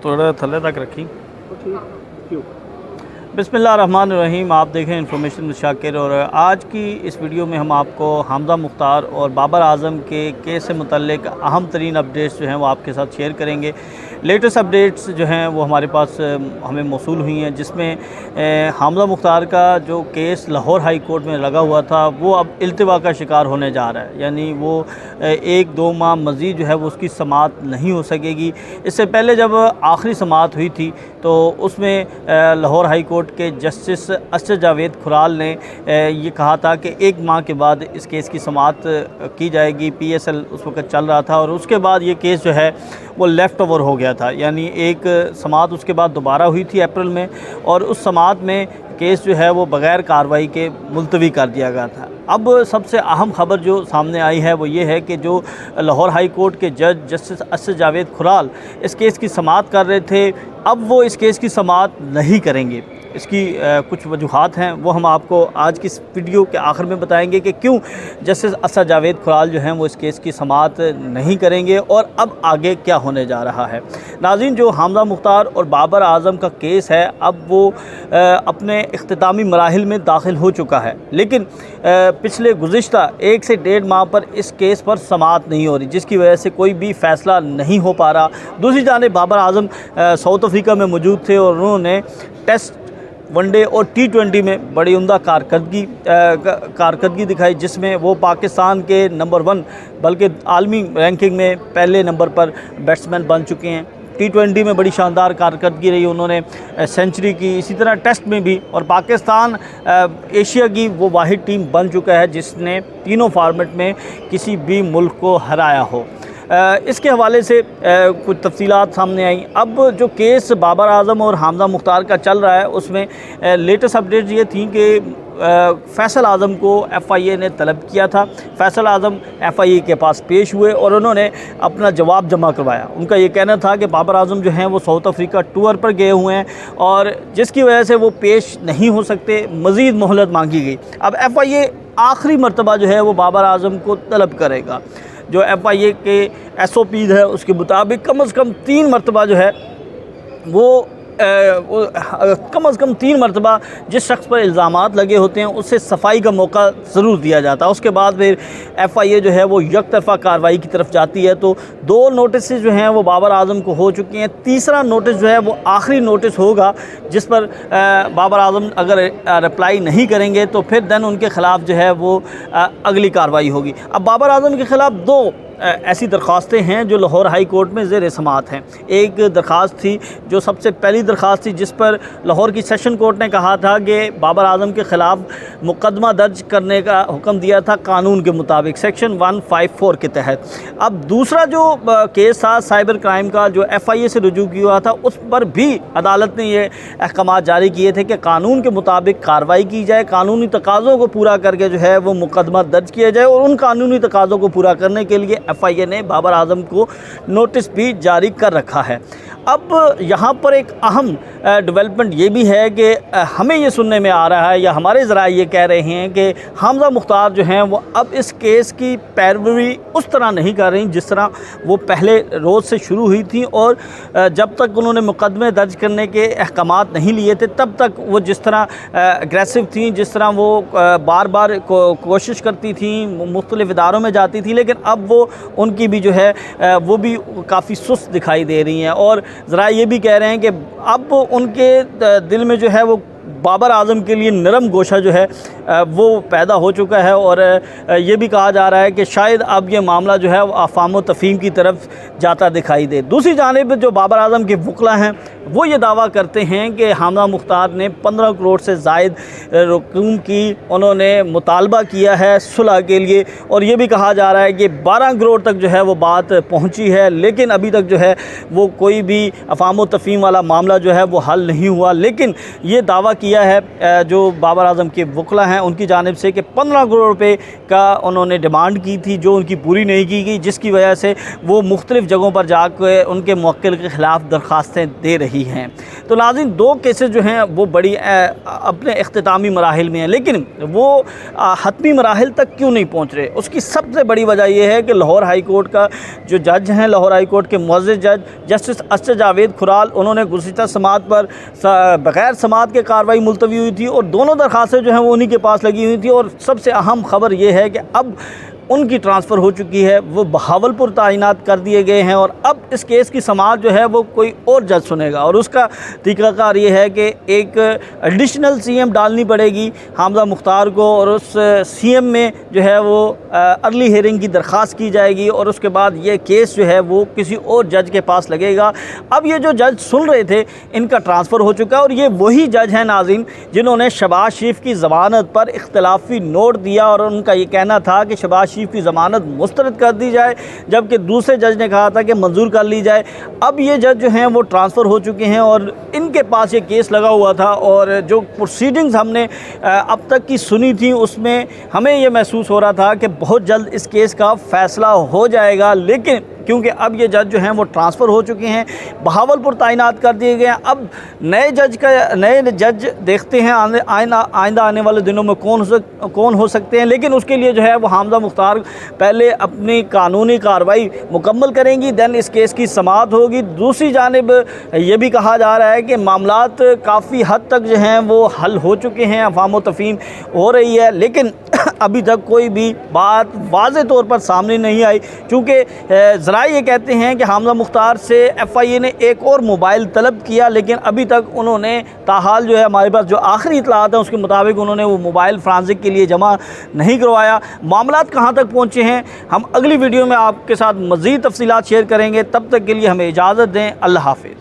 थोड़ा थल्ले तक रखी। बिस्मिल्लाहिर्रहमानिर्रहीम। आप देखें इन्फॉर्मेशन शाकिर, और आज की इस वीडियो में हम आपको हमजा मुख्तार और बाबर आज़म के केस से मुतल्लिक अहम तरीन अपडेट्स जो हैं वो आपके साथ शेयर करेंगे। लेटेस्ट अपडेट्स जो हैं वो हमारे पास हमें मौसूल हुई हैं, जिसमें हमजा मुख्तार का जो केस लाहौर हाई कोर्ट में लगा हुआ था वो अब इल्तिवा का शिकार होने जा रहा है। यानी वो 1-2 माह मज़ीद जो है वो उसकी समाअत नहीं हो सकेगी। इससे पहले जब आखिरी समाअत हुई थी तो उसमें लाहौर हाई कोर्ट के जस्टिस असद जावेद खुराल ने ये कहा था कि 1 माह के बाद इस केस की समाअत की जाएगी। PSL उस वक़्त चल रहा था और उसके बाद ये केस जो है वो लेफ़्ट ओवर हो गया था। यानी एक समाअत उसके बाद दोबारा हुई थी अप्रैल में, और उस समाअत में केस जो है वो बग़ैर कार्रवाई के मुलतवी कर दिया गया था। अब सबसे अहम ख़बर जो सामने आई है वो ये है कि जो लाहौर हाई कोर्ट के जज जस्टिस असद जावेद खुराल इस केस की समाअत कर रहे थे, अब वो इस केस की समाअत नहीं करेंगे। इसकी कुछ वजूहात हैं, वो हम आपको आज की इस वीडियो के आखिर में बताएंगे कि क्यों जस्टिस असद जावेद खुराल जो हैं वो इस केस की समाअत नहीं करेंगे और अब आगे क्या होने जा रहा है। नाज़रीन, जो हमजा मुख्तार और बाबर आज़म का केस है अब वो अपने इख्तितामी मराहिल में दाखिल हो चुका है, लेकिन पिछले गुज़िश्ता 1 से 1.5 माह पर इस केस पर समाअत नहीं हो रही, जिसकी वजह से कोई भी फ़ैसला नहीं हो पा रहा। दूसरी जानिब बाबर आज़म साउथ अफ्रीका में मौजूद थे और उन्होंने टेस्ट, वनडे और T20 में बड़ी उम्दा कारकर्दगी दिखाई, जिसमें वो पाकिस्तान के नंबर 1 बल्कि आलमी रैंकिंग में पहले नंबर पर बैट्समैन बन चुके हैं। T20 में बड़ी शानदार कारकर्दगी रही, उन्होंने सेंचुरी की, इसी तरह टेस्ट में भी, और पाकिस्तान एशिया की वो वाहिद टीम बन चुका है जिसने तीनों फॉर्मेट में किसी भी मुल्क को हराया हो। इसके हवाले से कुछ तफसीलात सामने आई। अब जो केस बाबर आज़म और हमजा मुख्तार का चल रहा है उसमें लेटेस्ट अपडेट ये थी कि फैसल आज़म को FIA ने तलब किया था। फैसल आज़म FIA के पास पेश हुए और उन्होंने अपना जवाब जमा करवाया। उनका ये कहना था कि बाबर आज़म जो हैं वो साउथ अफ्रीका टूर पर गए हुए हैं और जिसकी वजह से वो पेश नहीं हो सकते, मज़ीद मोहलत मांगी गई। अब FIA आखिरी मरतबा जो है वो बाबर आज़म को तलब करेगा। जो FIA के SOPs है उसके मुताबिक कम से कम 3 मरतबा जो है वो कम से कम 3 मरतबा जिस शख्स पर इल्ज़ामात लगे होते हैं उससे सफाई का मौका ज़रूर दिया जाता है। उसके बाद फिर FIA जो है वो यकतरफ़ा कार्रवाई की तरफ जाती है। तो 2 नोटिस जो हैं वो बाबर आज़म को हो चुके हैं। तीसरा नोटिस जो है वो आखिरी नोटिस होगा, जिस पर बाबर आज़म अगर रिप्लाई नहीं करेंगे तो फिर देन उनके ख़िलाफ़ जो है वो अगली कार्रवाई होगी। अब बाबर आज़म के ख़िलाफ़ 2 ऐसी दरख्वास्तें हैं जो लाहौर हाई कोर्ट में ज़ेर समाअत हैं। एक दरख्वास्त थी जो सबसे पहली दरख्वास्त थी, जिस पर लाहौर की सेशन कोर्ट ने कहा था कि बाबर आज़म के ख़िलाफ़ मुकदमा दर्ज करने का हुक्म दिया था कानून के मुताबिक सेक्शन 154 के तहत। अब दूसरा जो केस था साइबर क्राइम का जो FIA से रुजू किया था, उस पर भी अदालत ने ये अहकामात जारी किए थे कि कानून के मुताबिक कार्रवाई की जाए, कानूनी तकाज़ों को पूरा करके जो है वो मुकदमा दर्ज किया जाए, और उन कानूनी तकाज़ों को पूरा करने के लिए FIA ने बाबर आज़म को नोटिस भी जारी कर रखा है। अब यहाँ पर एक अहम डेवलपमेंट ये भी है कि हमें ये सुनने में आ रहा है या हमारे ज़रा ये कह रहे हैं कि हमजा मुख्तार जो हैं वो अब इस केस की पैरवी उस तरह नहीं कर रही जिस तरह वो पहले रोज़ से शुरू हुई थी, और जब तक उन्होंने मुकदमे दर्ज करने के अहकामात नहीं लिए थे तब तक वो जिस तरह एग्रेसिव थी, जिस तरह वो बार बार कोशिश करती थी, मुख्तलिफ़ इदारों में जाती थी, लेकिन अब वो उनकी भी जो है वो भी काफ़ी सुस्त दिखाई दे रही हैं। और ज़रा ये भी कह रहे हैं कि अब उनके दिल में जो है वो बाबर आज़म के लिए नरम गोशा जो है वो पैदा हो चुका है, और ये भी कहा जा रहा है कि शायद अब ये मामला जो है वो अफ़ाम व तफ़हीम की तरफ जाता दिखाई दे। दूसरी जानिब जो बाबर आज़म के वकला हैं वो ये दावा करते हैं कि हमजा मुख्तार ने 15 करोड़ से ज़ायद रकूम की उन्होंने मुतालबा किया है सुलह के लिए, और ये भी कहा जा रहा है कि 12 करोड़ तक जो है वो बात पहुँची है, लेकिन अभी तक जो है वो कोई भी अफ़ाम व तफ़हीम वाला मामला जो है वो हल नहीं हुआ। लेकिन ये दावा किया है जो बाबर आज़म के वकला हैं उनकी जानिब से कि 15 करोड़ रुपए का उन्होंने डिमांड की थी, जो उनकी पूरी नहीं की गई, जिसकी वजह से वो मुख्तलिफ़ जगहों पर जाकर उनके मुवक्किल के ख़िलाफ़ दरख्वास्तें दे रही हैं। तो नाज़रीन, 2 केसेस जो हैं वो बड़ी अपने इख्तितामी मराहिल में हैं, लेकिन वो हतमी मराहिल तक क्यों नहीं पहुँच रहे? उसकी सबसे बड़ी वजह यह है कि लाहौर हाई कोर्ट का जो जज हैं, लाहौर हाई कोर्ट के मुअज़्ज़ज़ जज जस्टिस असद जावेद खुराल, उन्होंने गुज़िश्ता समात पर बग़ैर समात के कार्रवाई मुलतवी हुई थी और दोनों दरख्वास्तें जो हैं वो उन्हीं के पास लगी हुई थी। और सबसे अहम ख़बर ये है कि अब उनकी ट्रांसफ़र हो चुकी है, वो बहावलपुर तैनात कर दिए गए हैं और अब इस केस की समाअत जो है वो कोई और जज सुनेगा। और उसका तरीक़ाकार ये है कि एक एडिशनल CM डालनी पड़ेगी हामज़ा मुख्तार को, और उस CM में जो है वो अर्ली हियरिंग की दरख्वास्त की जाएगी और उसके बाद ये केस जो है वो किसी और जज के पास लगेगा। अब ये जो जज सुन रहे थे, इनका ट्रांसफ़र हो चुका है और ये वही जज हैं नाज़रीन जिन्होंने शहबाज शरीफ की ज़मानत पर इख्तलाफी नोट दिया और उनका ये कहना था कि शहबाज की ज़मानत मुस्तरद कर दी जाए, जबकि दूसरे जज ने कहा था कि मंजूर कर ली जाए। अब ये जज जो हैं वो ट्रांसफ़र हो चुके हैं और इनके पास ये केस लगा हुआ था और जो प्रोसीडिंग्स हमने अब तक की सुनी थी उसमें हमें ये महसूस हो रहा था कि बहुत जल्द इस केस का फ़ैसला हो जाएगा, लेकिन क्योंकि अब ये जज जो हैं वो ट्रांसफ़र हो चुके हैं, बहावलपुर तैनात कर दिए गए हैं। अब नए जज देखते हैं आइंदा आने वाले दिनों में कौन हो सकते हैं, लेकिन उसके लिए जो है वो हामज़ा मुख्तार पहले अपनी कानूनी कार्रवाई मुकम्मल करेंगी, दैन इस केस की समाअत होगी। दूसरी जानिब ये भी कहा जा रहा है कि मामलात काफ़ी हद तक जो हैं वो हल हो चुके हैं, अफ़वाम व तफ़हीम हो रही है, लेकिन अभी तक कोई भी बात वाज़े तौर पर सामने नहीं आई। चूँकि ज़रा ये कहते हैं कि हामज़ा मुख्तार से FIA ने एक और मोबाइल तलब किया, लेकिन अभी तक उन्होंने ताहाल जो है हमारे पास जो आखिरी इत्तलात हैं उसके मुताबिक उन्होंने वो मोबाइल फ्रांसिक के लिए जमा नहीं करवाया। मामलात कहाँ तक पहुँचे हैं हम अगली वीडियो में आपके साथ मज़ीद तफसीलात शेयर करेंगे। तब तक के लिए हमें इजाज़त दें। अल्लाह हाफ़िज़।